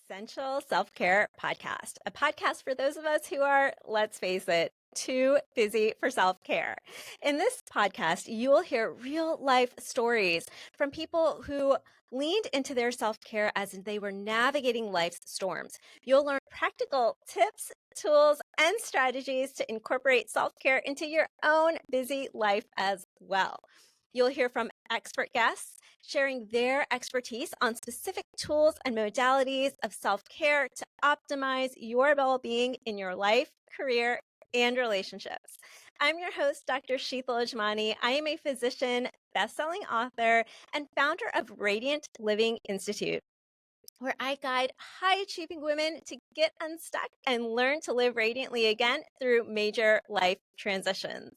Essential Self-Care Podcast, a podcast for those of us who are, let's face it, too busy for self-care. In this podcast, you will hear real life stories from people who leaned into their self-care as they were navigating life's storms. You'll learn practical tips, tools, and strategies to incorporate self-care into your own busy life as well. You'll hear from expert guests sharing their expertise on specific tools and modalities of self-care to optimize your well-being in your life, career, and relationships. I'm your host, Dr. Sheetal Ajmani. I am a physician, best-selling author, and founder of Radiant Living Institute, where I guide high-achieving women to get unstuck and learn to live radiantly again through major life transitions.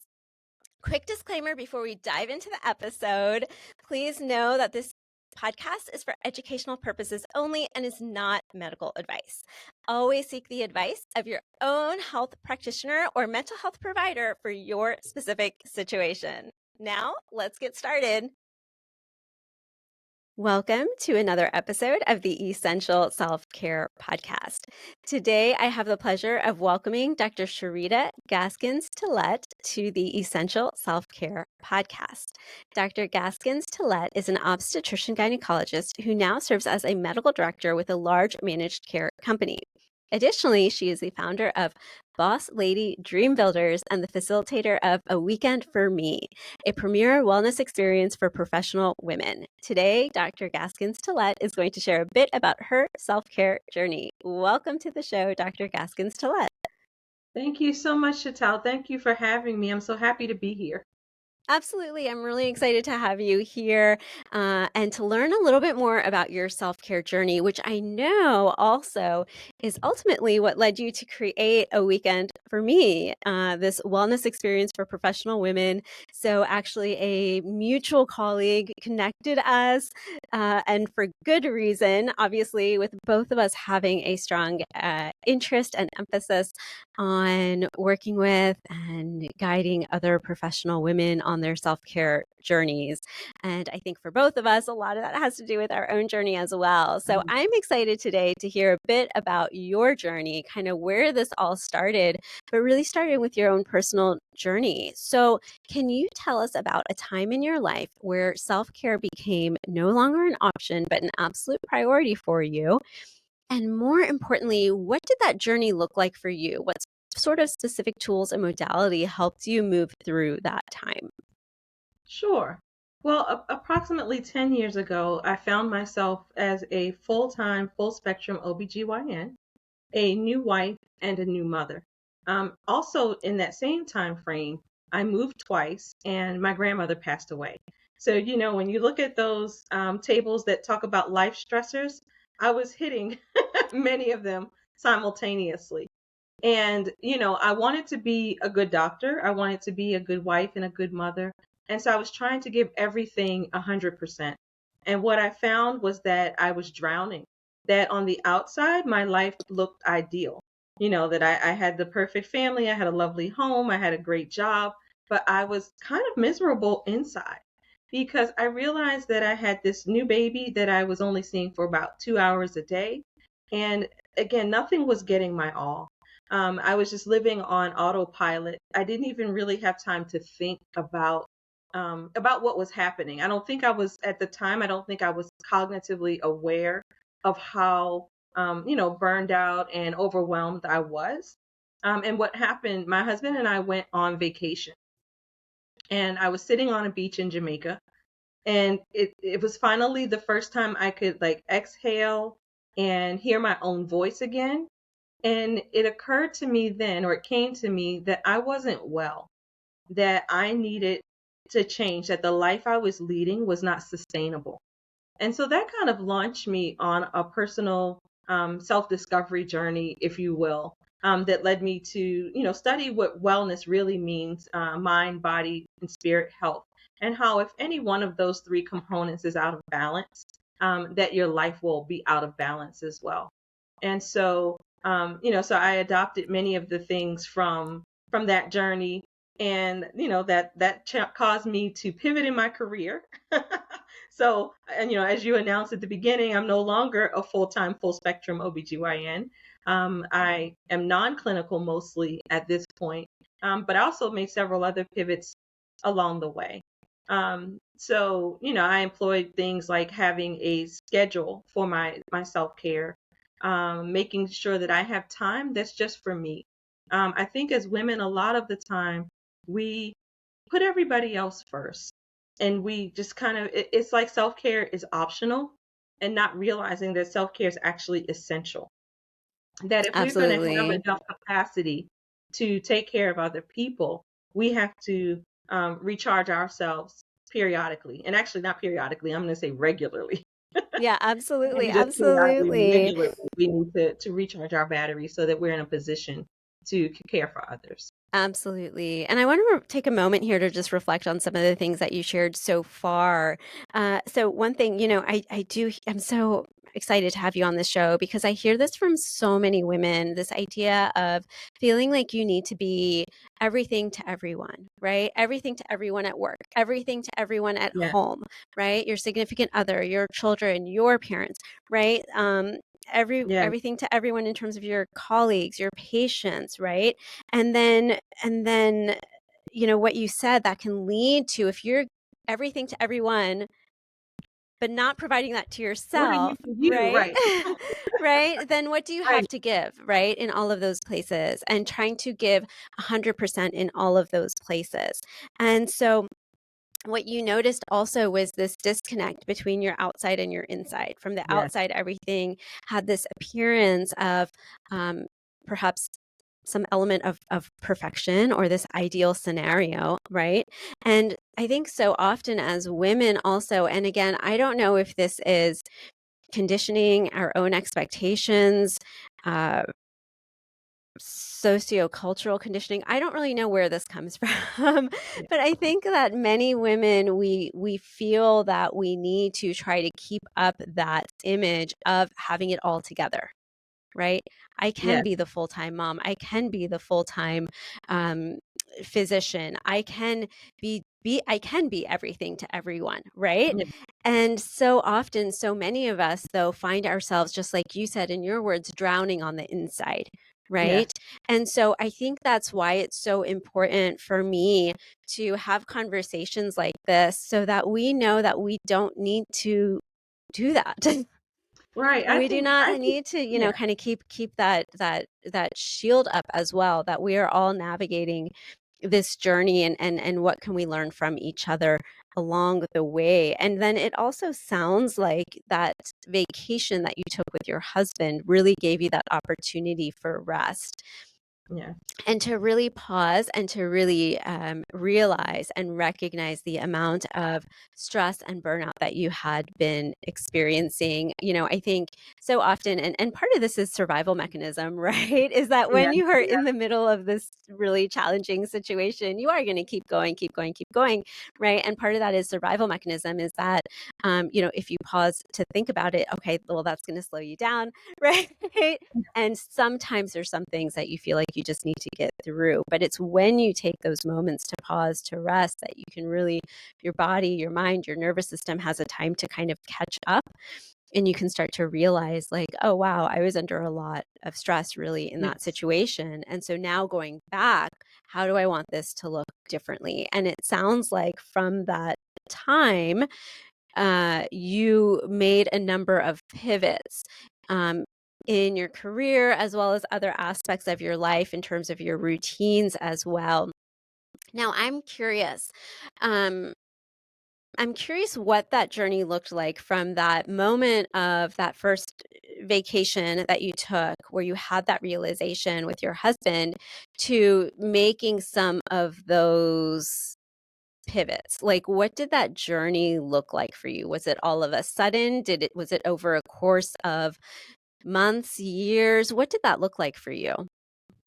Quick disclaimer before we dive into the episode, please know that this podcast is for educational purposes only and is not medical advice. Always seek the advice of your own health practitioner or mental health provider for your specific situation. Now, let's get started. Welcome to another episode of the Essential Self-Care Podcast. Today, I have the pleasure of welcoming Dr. Sherita Gaskins-Tillett to the Essential Self-Care Podcast. Dr. Gaskins-Tillett is an obstetrician gynecologist who now serves as a medical director with a large managed care company. Additionally, she is the founder of Boss Lady Dream Builders and the facilitator of A Weekend for Me, a premier wellness experience for professional women. Today, Dr. Gaskins-Tillett is going to share a bit about her self-care journey. Welcome to the show, Dr. Gaskins-Tillett. Thank you so much, Chantal. Thank you for having me. I'm so happy to be here. Absolutely. I'm really excited to have you here and to learn a little bit more about your self-care journey, which I know also is ultimately what led you to create A Weekend for Me, this wellness experience for professional women. So actually a mutual colleague connected us and for good reason, obviously, with both of us having a strong interest and emphasis on working with and guiding other professional women on their self-care journeys. And I think for both of us, a lot of that has to do with our own journey as well. So I'm excited today to hear a bit about your journey, kind of where this all started, but really started with your own personal journey. So can you tell us about a time in your life where self-care became no longer an option, but an absolute priority for you? And more importantly, what did that journey look like for you? What sort of specific tools and modality helped you move through that time? Sure. Well, approximately 10 years ago, I found myself as a full-time, full-spectrum OBGYN, a new wife, and a new mother. Also, in that same time frame, I moved twice, and my grandmother passed away. So, when you look at those tables that talk about life stressors, I was hitting many of them simultaneously. And, I wanted to be a good doctor. I wanted to be a good wife and a good mother. And so I was trying to give everything 100%. And what I found was that I was drowning, that on the outside, my life looked ideal. That I had the perfect family, I had a lovely home, I had a great job, but I was kind of miserable inside because I realized that I had this new baby that I was only seeing for about 2 hours a day. And again, nothing was getting my all. I was just living on autopilot. I didn't even really have time to think about what was happening. I don't think I was at the time. I don't think I was cognitively aware of how burned out and overwhelmed I was. And what happened? My husband and I went on vacation, and I was sitting on a beach in Jamaica, and it was finally the first time I could like exhale and hear my own voice again. And it occurred to me then, or it came to me, that I wasn't well, that I needed to change, that the life I was leading was not sustainable. And so that kind of launched me on a personal self-discovery journey, if you will, that led me to, study what wellness really means, mind, body, and spirit health, and how if any one of those three components is out of balance, that your life will be out of balance as well. And so so I adopted many of the things from that journey, And caused me to pivot in my career. So, and as you announced at the beginning, I'm no longer a full-time full spectrum OBGYN. I am non-clinical mostly at this point, but I also made several other pivots along the way. So, I employed things like having a schedule for my self-care, making sure that I have time that's just for me. I think as women, a lot of the time we put everybody else first, and we just it's like self-care is optional, and not realizing that self-care is actually essential. That if we're going to have Absolutely. enough capacity to take care of other people, we have to recharge ourselves periodically. And actually, not periodically, I'm going to say regularly. Yeah, absolutely. Maybe just periodically, Absolutely. regularly, we need to recharge our batteries so that we're in a position to care for others. Absolutely. And I want to take a moment here to just reflect on some of the things that you shared so far. So one thing, I'm so excited to have you on the show because I hear this from so many women, this idea of feeling like you need to be everything to everyone, right? Everything to everyone at work, everything to everyone at Yeah, home, right? Your significant other, your children, your parents, right? yeah. Everything to everyone in terms of your colleagues, your patients, right? And then what you said that can lead to, if you're everything to everyone but not providing that to What are you yourself, for you? right? Right, Right, then what do you right. have to give, right, in all of those places, and trying to give 100% in all of those places. And so what you noticed also was this disconnect between your outside and your inside. From the Yes, outside, everything had this appearance of perhaps some element of perfection or this ideal scenario, right? And I think so often as women also, and again, I don't know if this is conditioning, our own expectations, uh, sociocultural conditioning. I don't really know where this comes from, yeah, but I think that many women we feel that we need to try to keep up that image of having it all together, right? I can yes, be the full-time mom. I can be the full-time um, physician. I can be everything to everyone, right? yeah, And so often, so many of us, though, find ourselves, just like you said in your words, drowning on the inside, yes, right? And so I think that's why it's so important for me to have conversations like this so that we know that we don't need to do that. right. We do I not think, need to, yeah, kind of keep that shield up as well, that we are all navigating this journey, and what can we learn from each other along the way. And then it also sounds like that vacation that you took with your husband really gave you that opportunity for rest, yeah, and to really pause and to really realize and recognize the amount of stress and burnout that you had been experiencing. I think so often, and part of this is survival mechanism, right? Is that yeah, when you are in the middle of this really challenging situation, you are going to keep going, keep going, keep going, right? And part of that is survival mechanism is that, if you pause to think about it, okay, well, that's going to slow you down, right? And sometimes there's some things that you feel like you just need to get through. But it's when you take those moments to pause, to rest, that you can really, your body, your mind, your nervous system has a time to kind of catch up. And you can start to realize, like, oh, wow, I was under a lot of stress really in that yes, situation. And so now going back, how do I want this to look differently? And it sounds like from that time, you made a number of pivots um, in your career as well as other aspects of your life in terms of your routines as well. Now, Um, I'm curious what that journey looked like from that moment of that first vacation that you took, where you had that realization with your husband, to making some of those pivots. Like, what did that journey look like for you? Was it all of a sudden? Was it over a course of months, years? What did that look like for you?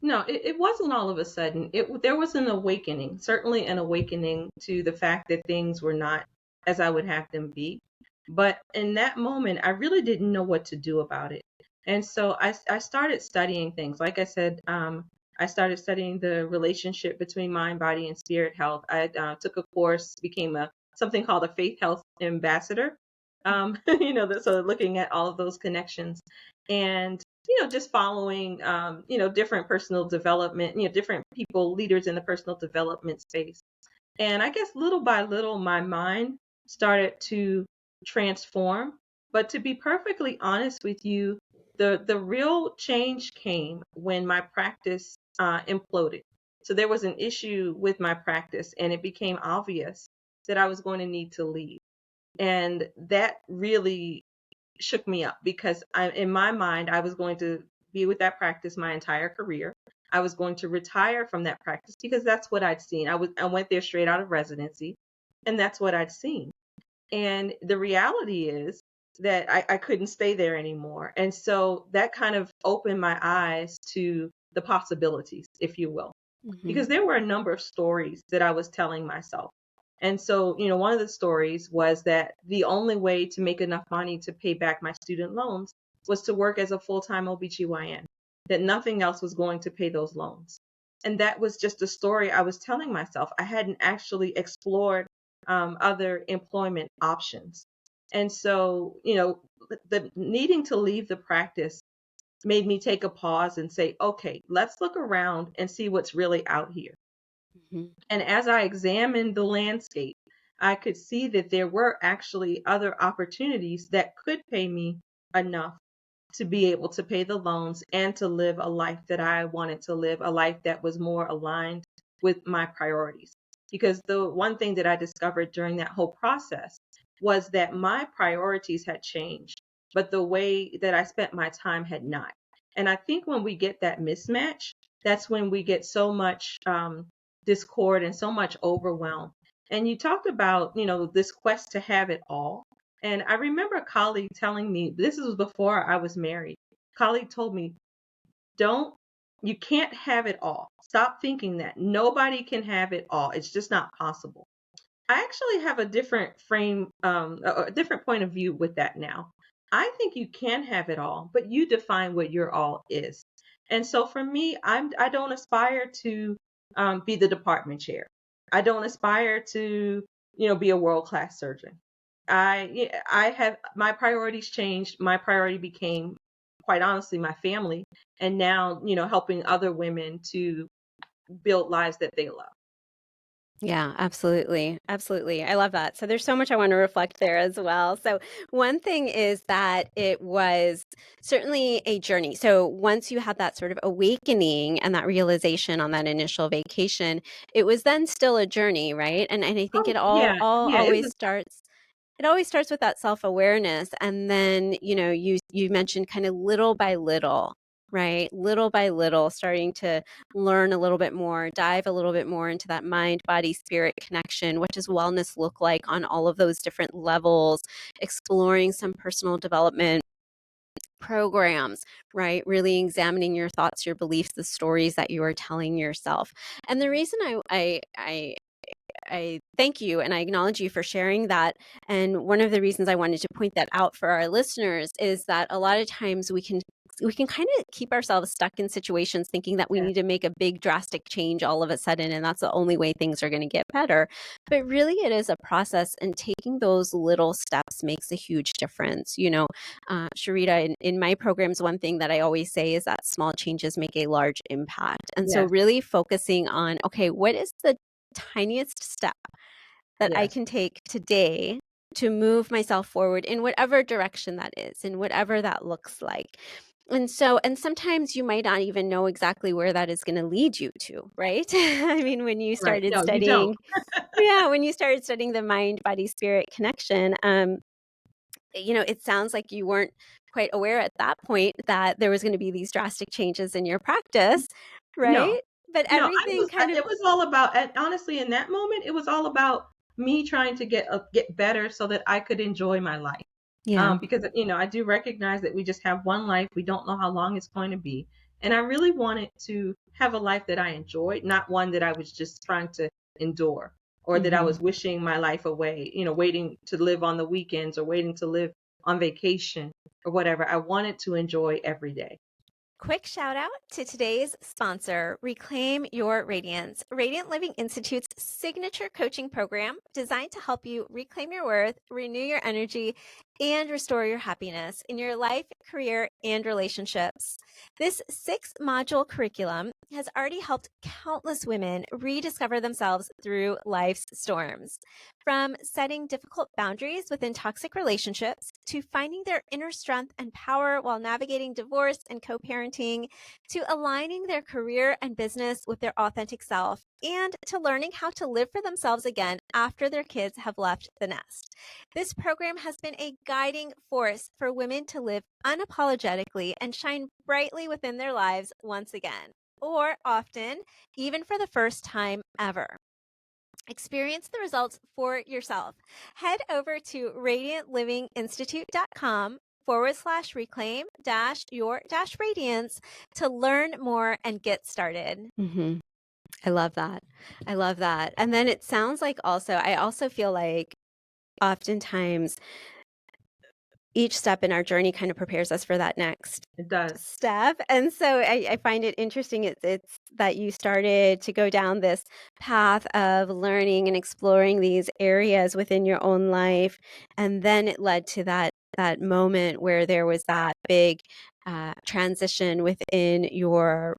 no, it wasn't all of a sudden. There was an awakening, certainly an awakening to the fact that things were not as I would have them be. But in that moment, I really didn't know what to do about it. And so I started studying things. Like I said, I started studying the relationship between mind, body, and spirit health. I took a course, became a something called a faith health ambassador. So looking at all of those connections, and just following, different personal development, different people, leaders in the personal development space. And I guess little by little, my mind started to transform. But to be perfectly honest with you, the real change came when my practice imploded. So there was an issue with my practice, and it became obvious that I was going to need to leave. And that really shook me up because in my mind, I was going to be with that practice my entire career. I was going to retire from that practice because that's what I'd seen. I went there straight out of residency, and that's what I'd seen. And the reality is that I couldn't stay there anymore. And so that kind of opened my eyes to the possibilities, if you will, Mhm. because there were a number of stories that I was telling myself. And so, one of the stories was that the only way to make enough money to pay back my student loans was to work as a full-time OBGYN, that nothing else was going to pay those loans. And that was just a story I was telling myself. I hadn't actually explored other employment options. And so, the needing to leave the practice made me take a pause and say, okay, let's look around and see what's really out here. Mhm. And as I examined the landscape, I could see that there were actually other opportunities that could pay me enough to be able to pay the loans and to live a life that I wanted to live, a life that was more aligned with my priorities. Because the one thing that I discovered during that whole process was that my priorities had changed, but the way that I spent my time had not. And I think when we get that mismatch, that's when we get so much discord and so much overwhelm. And you talked about, this quest to have it all. And I remember a colleague telling me, this was before I was married. Colleague told me, don't, you can't have it all. Stop thinking that. Nobody can have it all. It's just not possible. I actually have a different a different point of view with that now. I think you can have it all, but you define what your all is. And so for me, I don't aspire to be the department chair. I don't aspire to, be a world class surgeon. I have my priorities changed. My priority became, quite honestly, my family, and now, helping other women to build lives that they love. Yeah, absolutely. Absolutely. I love that. So there's so much I want to reflect there as well. So one thing is that it was certainly a journey. So once you had that sort of awakening and that realization on that initial vacation, it was then still a journey, right? And I think Oh, it all yeah, all yeah. always starts it always starts with that self-awareness, and then, you mentioned kind of little by little, right? Little by little starting to learn a little bit more, dive a little bit more into that mind, body, spirit connection. What does wellness look like on all of those different levels? Exploring some personal development programs, right? Really examining your thoughts, your beliefs, the stories that you are telling yourself. And the reason I thank you and I acknowledge you for sharing that. And one of the reasons I wanted to point that out for our listeners is that a lot of times we can kind of keep ourselves stuck in situations thinking that we Yeah. need to make a big drastic change all of a sudden, and that's the only way things are going to get better. But really it is a process, and taking those little steps makes a huge difference. Sharita, in my programs, one thing that I always say is that small changes make a large impact. And so Yes, really focusing on, okay, what is the tiniest step that I yes. can take today to move myself forward in whatever direction that is, in whatever that looks like. And sometimes you might not even know exactly where that is going to lead you to, right? I mean, Right. No, you don't. when you started studying the mind body spirit connection, it sounds like you weren't quite aware at that point that there was going to be these drastic changes in your practice, No, right? But no. everything kind of, It was all about, and honestly, in that moment, it was all about me trying to get better so that I could enjoy my life. yeah. Because I do recognize that we just have one life. We don't know how long it's going to be, and I really wanted to have a life that I enjoyed, not one that I was just trying to endure, or that I Mhm. was wishing my life away. Waiting to live on the weekends or waiting to live on vacation or whatever. I wanted to enjoy every day. Quick shout out to today's sponsor, Reclaim Your Radiance, Radiant Living Institute's signature coaching program designed to help you reclaim your worth, renew your energy, and restore your happiness in your life, career, and relationships. This 6-module curriculum has already helped countless women rediscover themselves through life's storms. From setting difficult boundaries within toxic relationships to finding their inner strength and power while navigating divorce and co parenting, to aligning their career and business with their authentic self, and to learning how to live for themselves again after their kids have left the nest. This program has been a guiding force for women to live unapologetically and shine brightly within their lives once again, or often, even for the first time ever. Experience the results for yourself. Head over to radiantlivinginstitute.com/reclaim your radiance to learn more and get started. I love that. I love that. And then it sounds like I also feel like oftentimes each step in our journey kind of prepares us for that next It does. step. And so I find it interesting. It's that you started to go down this path of learning and exploring these areas within your own life. And then it led to that moment where there was that big transition within your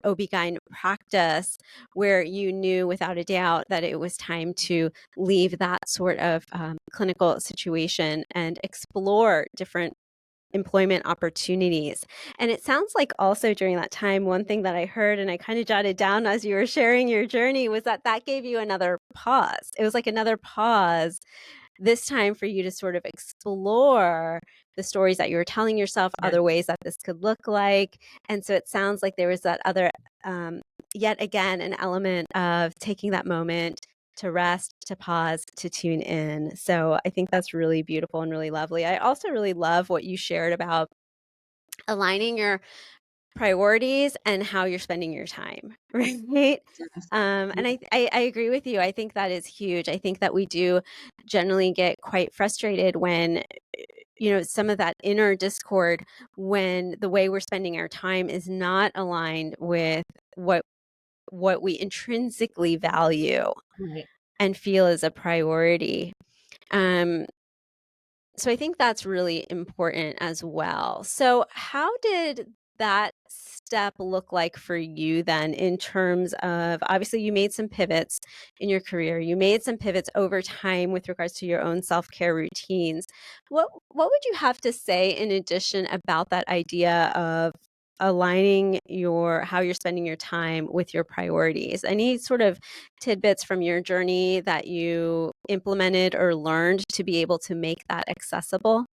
OB-GYN practice where you knew without a doubt that it was time to leave that sort of clinical situation and explore different employment opportunities. And it sounds like also during that time, one thing that I heard and I kind of jotted down as you were sharing your journey was that gave you another pause. It was like another pause this time for you to sort of explore the stories that you were telling yourself, Yes. other ways that this could look like. And so it sounds like there was that other, yet again, an element of taking that moment to rest, to pause, to tune in. So I think that's really beautiful and really lovely. I also really love what you shared about aligning your priorities and how you're spending your time, right? And I agree with you. I think that is huge. I think that we do generally get quite frustrated when, some of that inner discord when the way we're spending our time is not aligned with what we intrinsically value Right. and feel is a priority. So I think that's really important as well. So how did that step look like for you then in terms of obviously you made some pivots in your career. You made some pivots over time with regards to your own self-care routines. What would you have to say in addition about that idea of aligning how you're spending your time with your priorities? Any sort of tidbits from your journey that you implemented or learned to be able to make that accessible?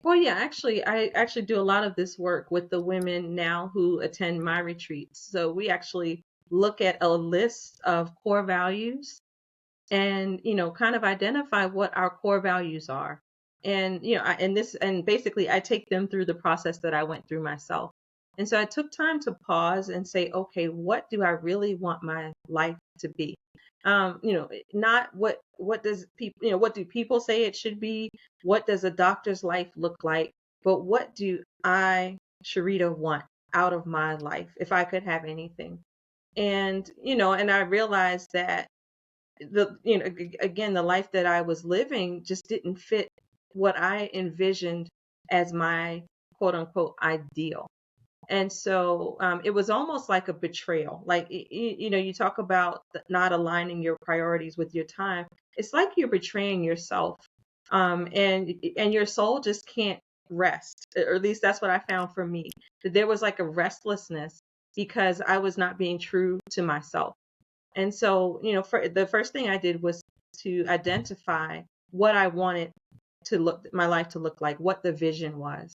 Well, yeah, actually, I actually do a lot of this work with the women now who attend my retreats. So we actually look at a list of core values and, kind of identify what our core values are. And, and basically I take them through the process that I went through myself. And so I took time to pause and say, okay, what do I really want my life to be? Not what does people, what do people say it should be? What does a doctor's life look like? But what do I, Sherita, want out of my life if I could have anything? And, and I realized that again, the life that I was living just didn't fit what I envisioned as my quote unquote ideal. And so it was almost like a betrayal. Like, you talk about not aligning your priorities with your time. It's like you're betraying yourself. And your soul just can't rest, or at least that's what I found for me, that there was like a restlessness because I was not being true to myself. And so, for the first thing I did was to identify what I wanted my life to look like, what the vision was.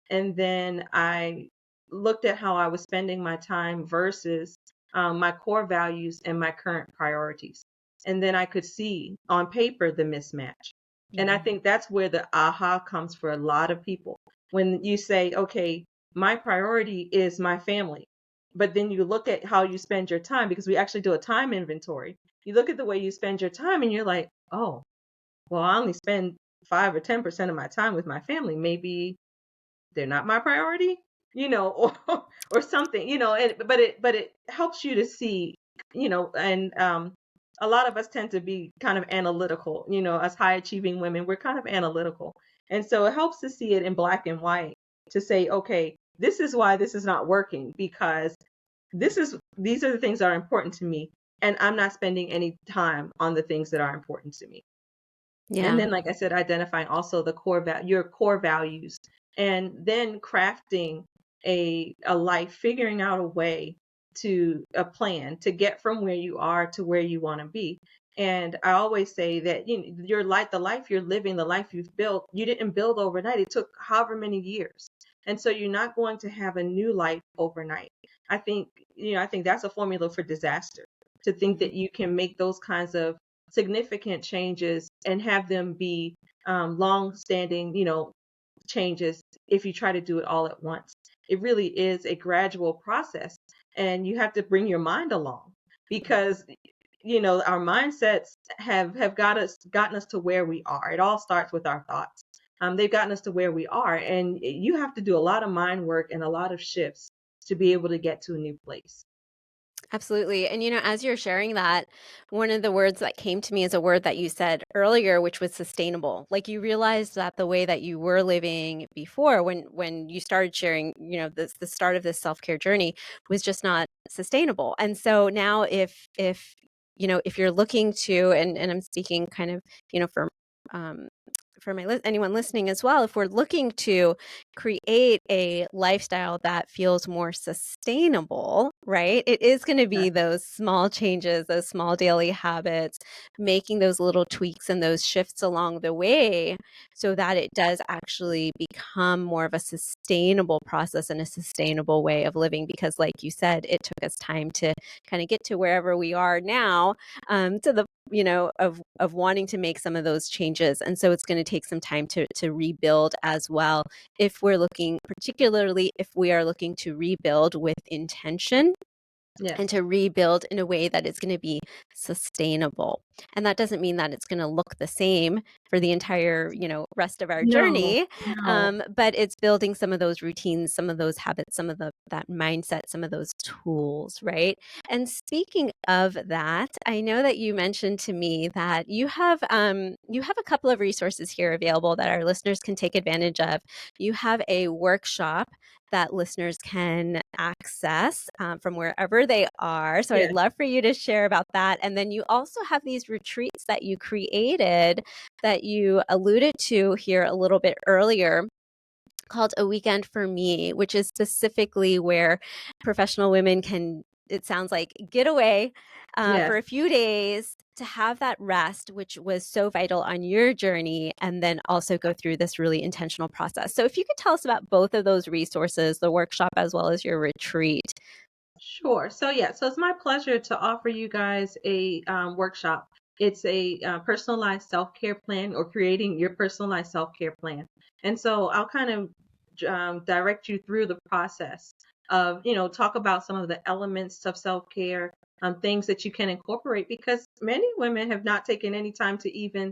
And then I looked at how I was spending my time versus my core values and my current priorities. And then I could see on paper the mismatch. And I think that's where the aha comes for a lot of people. When you say, okay, my priority is my family, but then you look at how you spend your time, because we actually do a time inventory. You look at the way you spend your time and you're like, oh, well, I only spend 5 or 10% of my time with my family. Maybe they're not my priority. or something, but it helps you to see, and a lot of us tend to be kind of analytical, as high achieving women, we're kind of analytical. And so it helps to see it in black and white to say, okay, this is why this is not working, because these are the things that are important to me, and I'm not spending any time on the things that are important to me. And Yeah. then, like I said, identifying also your core values, and then crafting a life, figuring out a way, to a plan to get from where you are to where you want to be. And I always say that, your life, the life you're living, the life you've built, you didn't build overnight. It took however many years. And so you're not going to have a new life overnight. I think, I think that's a formula for disaster, to think Mhm. that you can make those kinds of significant changes and have them be long-standing, changes, if you try to do it all at once. It really is a gradual process, and you have to bring your mind along, because our mindsets have gotten us to where we are. It all starts with our thoughts. They've gotten us to where we are, and you have to do a lot of mind work and a lot of shifts to be able to get to a new place. Absolutely. And as you're sharing that, one of the words that came to me is a word that you said earlier, which was sustainable. Like you realized that the way that you were living before, when you started sharing, the start of this self-care journey was just not sustainable. And so now if you're looking to, and I'm speaking kind of, um for anyone listening as well, if we're looking to create a lifestyle that feels more sustainable, right? It is going to Yeah. be those small changes, those small daily habits, making those little tweaks and those shifts along the way so that it does actually become more of a sustainable process and a sustainable way of living. Because, like you said, it took us time to kind of get to wherever we are now, to the of wanting to make some of those changes. And so it's going to take some time to rebuild as well, if we're looking, particularly if we are looking to rebuild with intention and Yes. to rebuild in a way that is going to be sustainable. And that doesn't mean that it's going to look the same for the entire, rest of our No, journey. no. But it's building some of those routines, some of those habits, some of that mindset, some of those tools, right? And speaking of that, I know that you mentioned to me that you have a couple of resources here available that our listeners can take advantage of. You have a workshop that listeners can access from wherever they are. So I'd Yes. love for you to share about that. And then you also have these retreats that you created that you alluded to here a little bit earlier, called A Weekend for Me, which is specifically where professional women can, it sounds like, get away Yes. for a few days to have that rest, which was so vital on your journey, and then also go through this really intentional process. So if you could tell us about both of those resources, the workshop as well as your retreat. Sure. So yeah, so it's my pleasure to offer you guys a workshop. It's a personalized self-care plan, or creating your personalized self-care plan. And so I'll kind of direct you through the process of, talk about some of the elements of self-care, things that you can incorporate, because many women have not taken any time to even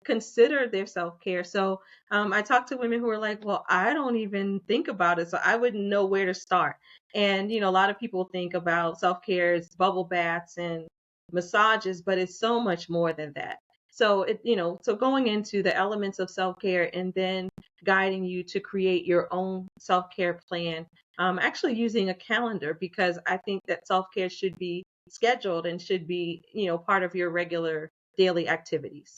consider their self-care. So I talk to women who are like, well, I don't even think about it, so I wouldn't know where to start. And, a lot of people think about self-care as bubble baths and massages, but it's so much more than that. So so going into the elements of self-care, and then guiding you to create your own self-care plan, actually using a calendar, because I think that self-care should be scheduled and should be, part of your regular daily activities.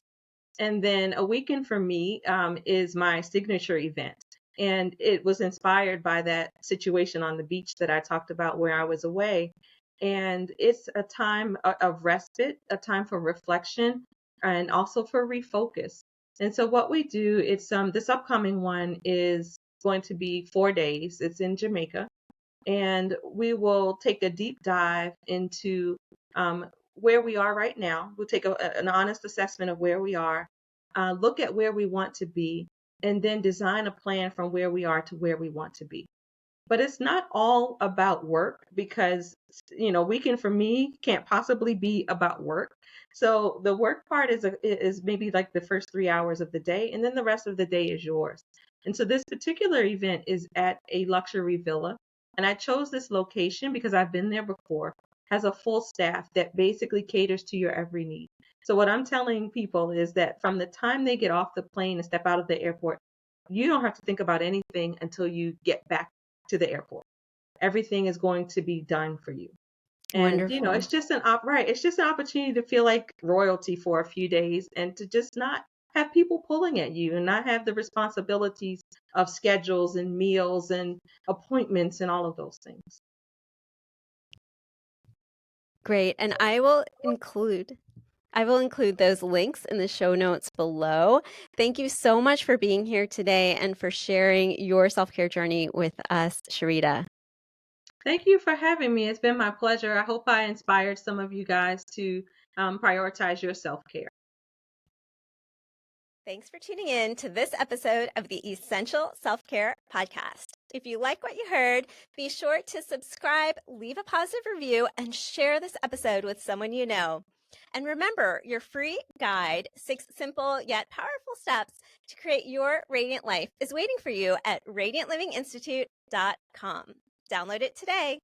And then A Weekend for Me is my signature event. And it was inspired by that situation on the beach that I talked about, where I was away. And it's a time of respite, a time for reflection, and also for refocus. And so what we do, it's this upcoming one is going to be 4 days. It's in Jamaica, and we will take a deep dive into where we are right now. We'll take an honest assessment of where we are, look at where we want to be, and then design a plan from where we are to where we want to be. But it's not all about work, because, Weekend for Me can't possibly be about work. So the work part is maybe like the first 3 hours of the day, and then the rest of the day is yours. And so this particular event is at a luxury villa. And I chose this location because I've been there before, has a full staff that basically caters to your every need. So what I'm telling people is that from the time they get off the plane and step out of the airport, you don't have to think about anything until you get back to the airport. Everything is going to be done for you. And Wonderful. it's just it's just an opportunity to feel like royalty for a few days and to just not have people pulling at you and not have the responsibilities of schedules and meals and appointments and all of those things. Great. And I will include those links in the show notes below. Thank you so much for being here today and for sharing your self-care journey with us, Sherita. Thank you for having me. It's been my pleasure. I hope I inspired some of you guys to prioritize your self-care. Thanks for tuning in to this episode of the Essential Self-Care Podcast. If you like what you heard, be sure to subscribe, leave a positive review, and share this episode with someone you know. And remember, your free guide, 6 simple yet powerful steps to create your radiant life, is waiting for you at radiantlivinginstitute.com. Download it today.